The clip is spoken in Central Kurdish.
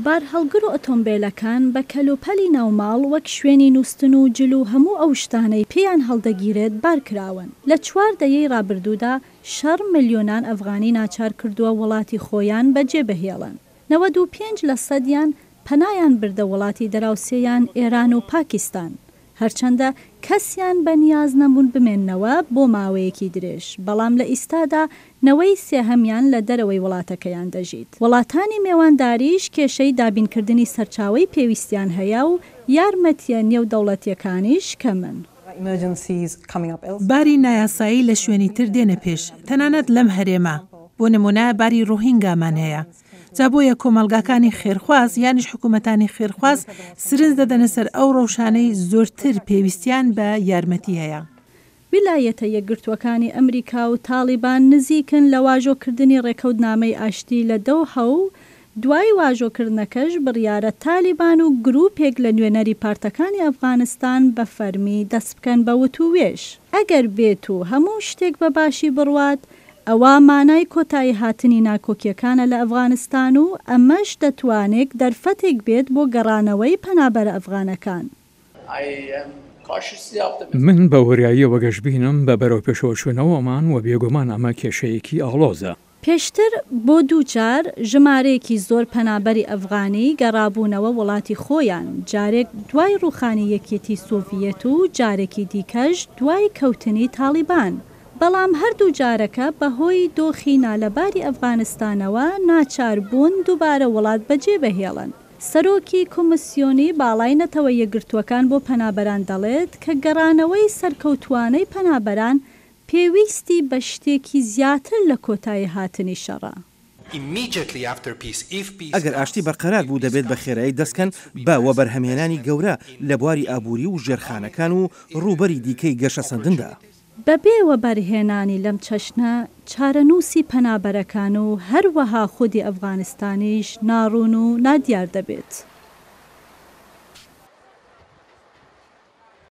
بار هەڵگر و ئۆتۆمبیلەکان بە کەلوپەلی ناوماڵ وەک شوێنی نووستن و جل و هەموو ئەو شتانەی پێیان هەڵدەگیرێت بارکراون. لە 4 دەیەی ڕابردوودا 6 ملیۆنان ئەفغانی ناچار کردووە وڵاتی خۆیان بەجێبهێڵن. 95% پەنایان بردە وڵاتی دەراوسێیان ئێران و پاکستان. هەرچەندە کەسیان بەنیاز نەبوون بمێننەوە بۆ ماوەیەکی درێژ، بەڵام لە ئیستادا نەوەی سێهەمیان لە دەرەوەی وڵاتەکەیان دەژیت. وڵاتانی میێوانداریش کێشەی دابینکردنی سەرچاوەی پێویستیان هەیە و یارمەتیە نێودەوڵەتیەکانیش کەمن. باری نایاسایی لە شوێنی تر دێنە پێش، تەنانەت لەم هەرێمە. بۆ نمونە باری ڕۆهینگامان هەیە. جا بۆیە کۆمەلگاکانی خێرخواز یانیش حکوومەتانی خێرخواز سرنج دەدەنە سەر ئەو ڕەوشانەی زۆرتر پێویستیان بە یارمەتی هەیە. ویلایەتە یەکگرتووەکانی ئەمریکا و تاڵیبان نزیکن لە واژۆکردنی ڕێکەوتنامەی ئاشتی لە دۆها و دوای واژۆکردنەکەش بڕیارە تالیبان و گروپێک لە نوێنەری پارتەکانی ئەفغانستان بە فەرمی دەست بکەن بە وتووێژ. ئەگەر بێت و هەموو شتێک بە باشی بڕوات، ئەوە مانای کۆتایی هاتنی ناکۆکیەکانە لە ئەفغانستان و ئەمەش دەتوانێت دەرفەتێک بێت بۆ گەڕانەوەی پەنابەرە ئەفغانەکان. من بە وەریاییەوە گەشتبینم بە بەرەو پێشەوە چوونەوەمان و بێگومان ئەمە کێشەیەکی ئاڵۆزە. پێشتر بۆ دووجار ژمارەیەکی زۆر پەنابەری ئەفغانی گەڕابوونەوە وڵاتی خۆیان، جارێک دوای ڕووخانی یەکێتی سۆڤیەت و جارێکی دیکەش دوای کەوتنی تالیبان. بەڵام هەردوو جارەکە بەهۆی دۆخی نالەباری ئەفغانستانەوە ناچار بوون دووبارە وڵات بەجێبهێڵن. سەرۆکی کۆمسیۆنی باڵای نەتەوە یەکگرتووەکان بۆ پەنابەران دەڵێت کە گەڕانەوەی سەرکەوتوانەی پەنابەران پێویستی بە شتێکی زیاتر لە کۆتایی هاتنی شەڕە. ئەگەر ئاشتی بەرقەرار بوو دەبێت بە خێرایی دەستکەن بە وەبەرهەمێنانی گەورە لە بواری ئابووری و ژێرخانەکان و ڕووبەری دیکەی گەشە سەندندا. بەبێوە بەرهێنانی لەم چەشنە چارەنووسی پەنابەرەکان و هەروەها خودی ئەفغانستانیش ناڕوون و نادیار دەبێت.